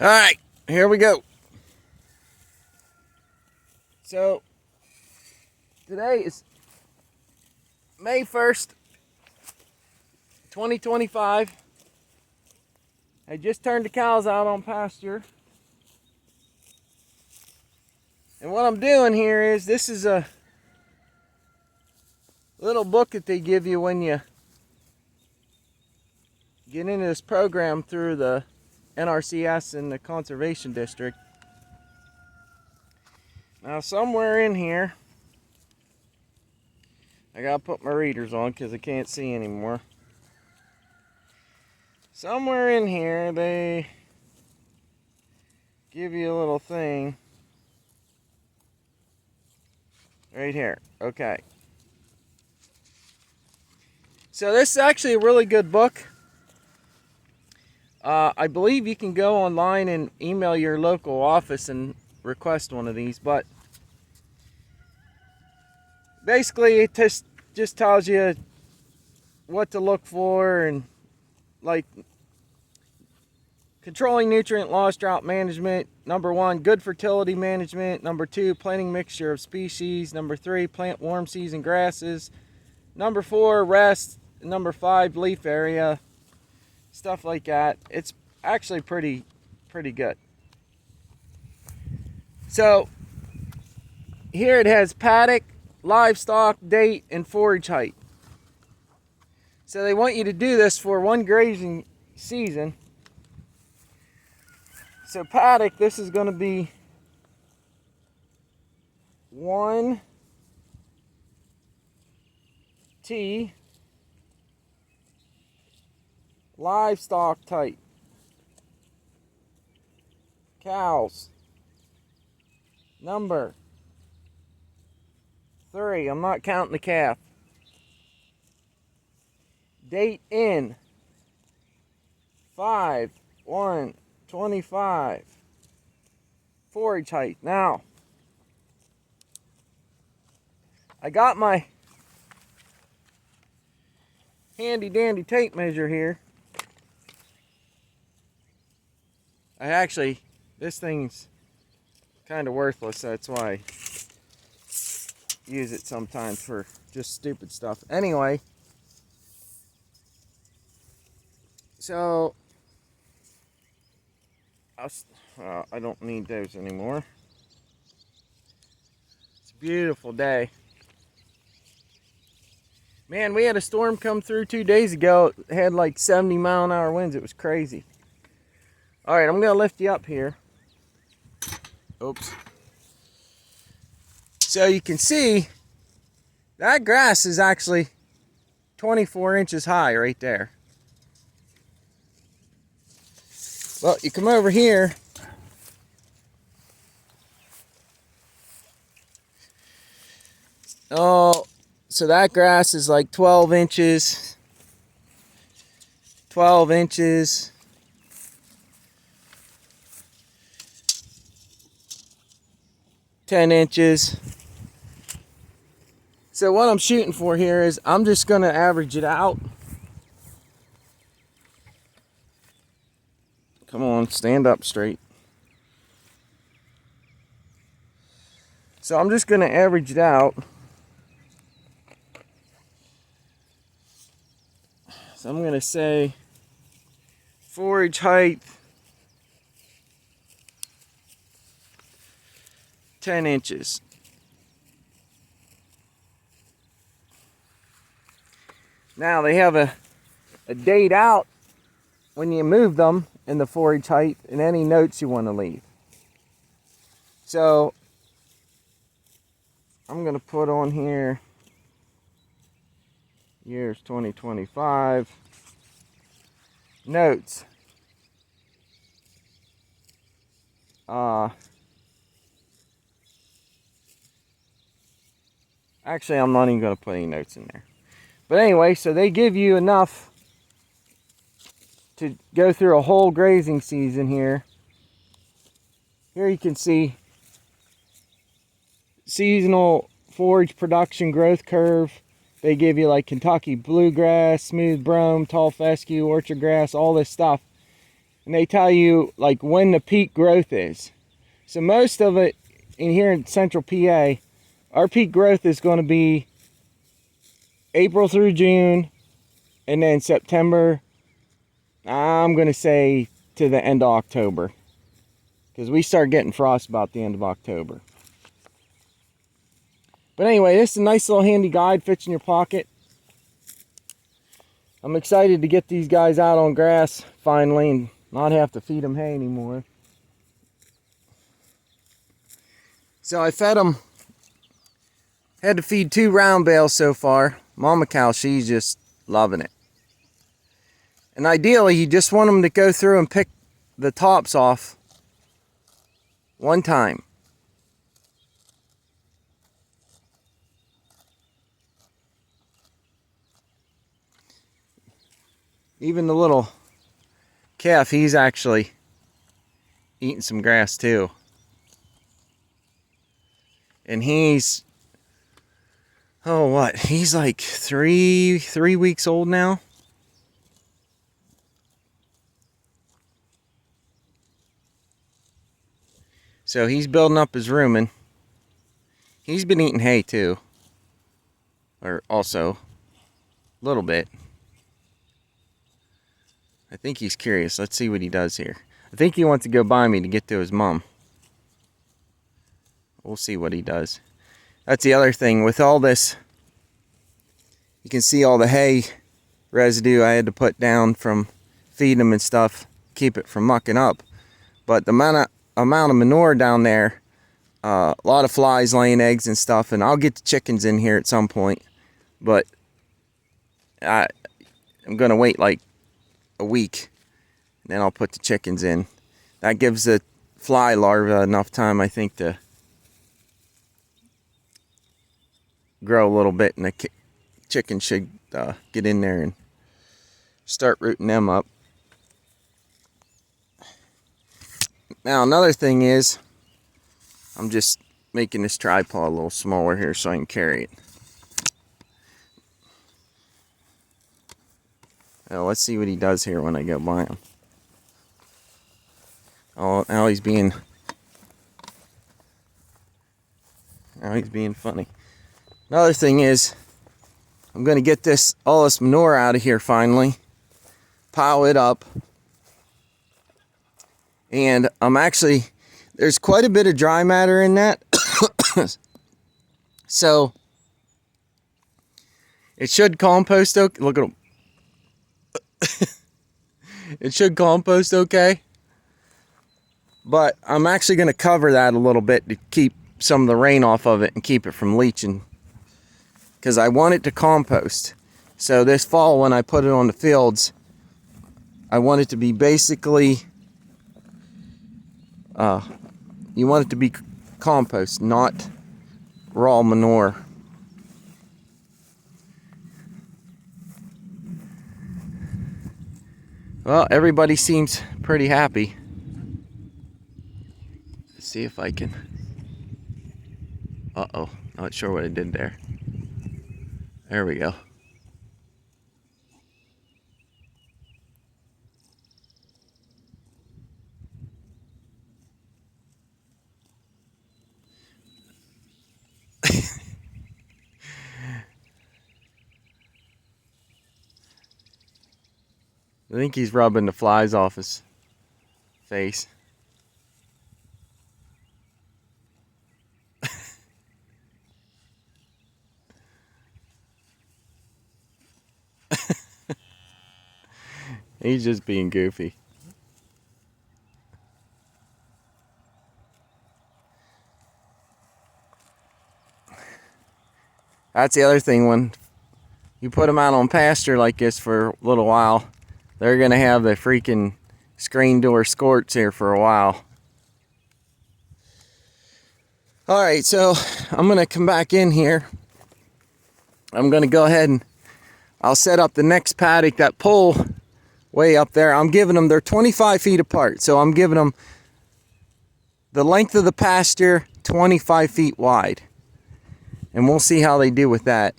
All right, here we go. So, today is May 1st, 2025. I just turned the cows out on pasture. And what I'm doing here is, this is a little book that they give you when you get into this program through the NRCS and the Conservation District. Now, somewhere in here, I gotta put my readers on because I can't see anymore. Somewhere in here, they give you a little thing. Right here. Okay. So this is actually a really good book. I believe you can go online and email your local office and request one of these, but basically it just tells you what to look for, and like controlling nutrient loss, drought management. Number 1, good fertility management. Number 2, planting mixture of species. Number 3, plant warm season grasses. Number 4, rest. Number 5, leaf area. Stuff like that. It's actually pretty good. So here it has paddock, livestock, date, and forage height. So they want you to do this for one grazing season. So paddock, this is going to be 1 T. Livestock type. Cows. Number 3. I'm not counting the calf. Date in 5/1/25. Forage height. Now, I got my handy dandy tape measure here. This thing's kind of worthless, so that's why I use it sometimes for just stupid stuff. Anyway, so I don't need those anymore. It's a beautiful day. Man, we had a storm come through 2 days ago. It had like 70-mile-an-hour winds. It was crazy. All right, I'm going to lift you up here. Oops. So you can see that grass is actually 24 inches high right there. Well, you come over here. Oh, so that grass is like 12 inches. 12 inches. 10 inches. So what I'm shooting for here is, I'm just going to average it out. Come on, stand up straight. So I'm just going to average it out. So I'm going to say forage height 10 inches. Now they have a date out when you move them, and the forage height, and any notes you want to leave. So I'm going to put on here years 2025. Notes. Actually, I'm not even going to put any notes in there. But anyway, so they give you enough to go through a whole grazing season here. Here you can see seasonal forage production growth curve. They give you like Kentucky bluegrass, smooth brome, tall fescue, orchard grass, all this stuff. and they tell you like when the peak growth is. So most of it in here in central PA, our peak growth is going to be April through June, and then September, I'm going to say to the end of October, because we start getting frost about the end of October. But anyway, this is a nice little handy guide, fits in your pocket. I'm excited to get these guys out on grass finally and not have to feed them hay anymore. So I fed them, had to feed 2 round bales so far. Mama cow, she's just loving it. And ideally, you just want them to go through and pick the tops off one time. Even the little calf, he's actually eating some grass too. And he's, oh what, he's like three weeks old now. So he's building up his rumen. He's been eating hay too. Or also, a little bit. I think he's curious. Let's see what he does here. I think he wants to go by me to get to his mom. We'll see what he does. That's the other thing with all this. You can see all the hay residue I had to put down from feeding him and stuff. Keep it from mucking up. But the amount of manure down there, a lot of flies laying eggs and stuff. And I'll get the chickens in here at some point. But I'm going to wait like a week. And then I'll put the chickens in. That gives the fly larvae enough time, I think, to grow a little bit, and the chicken should get in there and start rooting them up. Now another thing is, I'm just making this tripod a little smaller here so I can carry it. Now let's see what he does here when I go by him. Oh, now he's being funny. Another thing is, I'm going to get all this manure out of here finally, pile it up, and there's quite a bit of dry matter in that, so it should compost okay. Look at him. It should compost okay, but I'm actually going to cover that a little bit to keep some of the rain off of it and keep it from leaching, because I want it to compost. So this fall when I put it on the fields, I want it to be basically, you want it to be compost, not raw manure. Well, everybody seems pretty happy. Let's see if I can, uh-oh, not sure what I did there. There we go. I think he's rubbing the flies off his face. He's just being goofy. That's the other thing, when you put them out on pasture like this for a little while, they're going to have the freaking screen door scorch here for a while. Alright, so I'm going to come back in here. I'm going to go ahead and I'll set up the next paddock, that pole way up there. I'm giving them, they're 25 feet apart, so I'm giving them the length of the pasture, 25 feet wide. And we'll see how they do with that.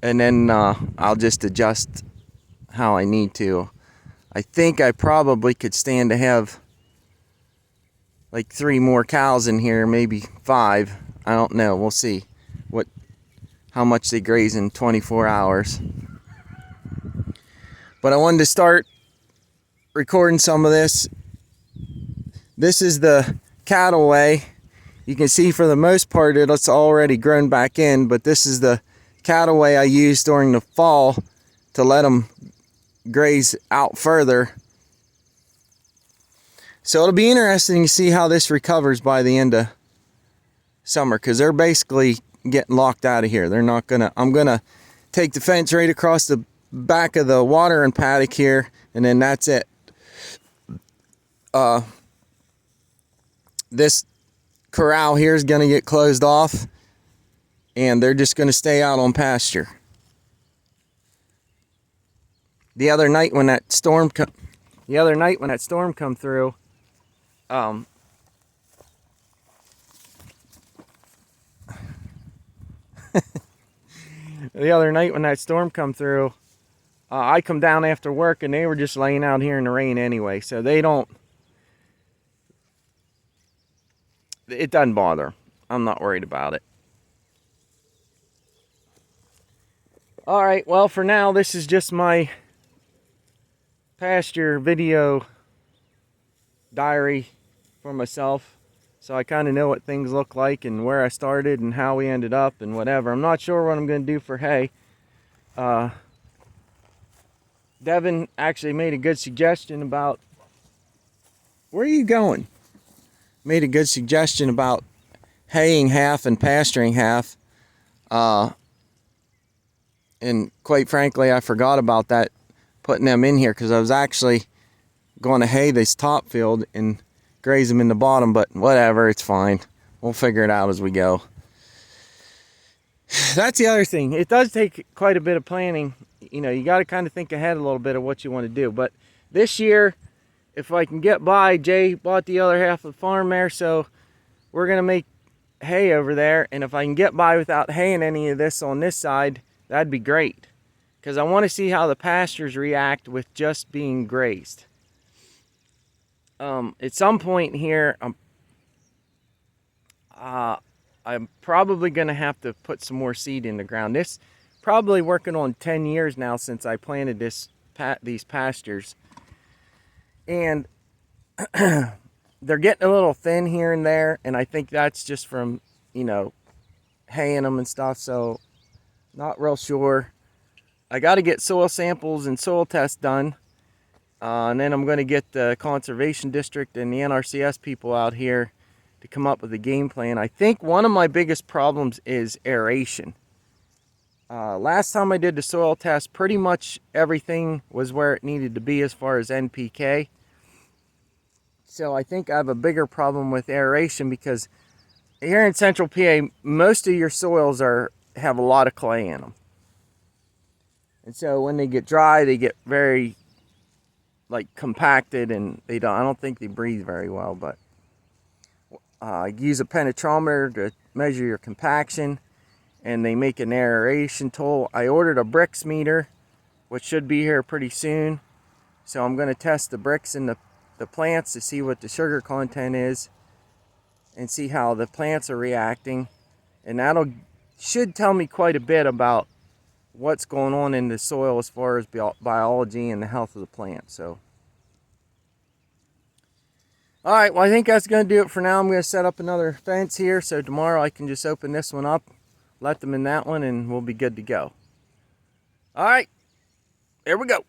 And then I'll just adjust how I need to. I think I probably could stand to have like 3 more cows in here, maybe 5. I don't know. We'll see how much they graze in 24 hours. But I wanted to start recording some of this. This is the cattle way. You can see for the most part it's already grown back in, but this is the cattle way I use during the fall to let them graze out further. So it'll be interesting to see how this recovers by the end of summer, because they're basically getting locked out of here. They're not gonna, I'm gonna take the fence right across the back of the watering paddock here, and then that's it. This corral here is gonna get closed off, and they're just gonna stay out on pasture. The other night when that storm come through, I come down after work and they were just laying out here in the rain anyway, so it doesn't bother them. I'm not worried about it. All right, well, for now, this is just my pasture video diary for myself, so I kind of know what things look like and where I started and how we ended up and whatever. I'm not sure what I'm going to do for hay. Devin actually made a good suggestion about, where are you going? Made a good suggestion about haying half and pasturing half. And quite frankly, I forgot about that, putting them in here, because I was actually going to hay this top field and graze them in the bottom, but whatever, it's fine. We'll figure it out as we go. That's the other thing. It does take quite a bit of planning. You know, you got to kind of think ahead a little bit of what you want to do. But this year, if I can get by, Jay bought the other half of the farm there, so we're going to make hay over there. And if I can get by without haying any of this on this side, that'd be great, because I want to see how the pastures react with just being grazed. At some point here, I'm probably going to have to put some more seed in the ground. This probably working on 10 years now since I planted these pastures. And they're getting a little thin here and there, and I think that's just from, you know, haying them and stuff, so not real sure. I got to get soil samples and soil tests done. And then I'm going to get the Conservation District and the NRCS people out here to come up with a game plan. I think one of my biggest problems is aeration. Last time I did the soil test, pretty much everything was where it needed to be as far as NPK. So I think I have a bigger problem with aeration, because here in Central PA, most of your soils have a lot of clay in them. And so when they get dry, they get very compacted, and I don't think they breathe very well. But use a penetrometer to measure your compaction, and they make an aeration tool. I ordered a bricks meter, which should be here pretty soon. So I'm going to test the bricks in the plants to see what the sugar content is and see how the plants are reacting. And should tell me quite a bit about what's going on in the soil as far as biology and the health of the plant. So, all right, well, I think that's going to do it for now. I'm going to set up another fence here, so tomorrow I can just open this one up, let them in that one, and we'll be good to go. All right, here we go.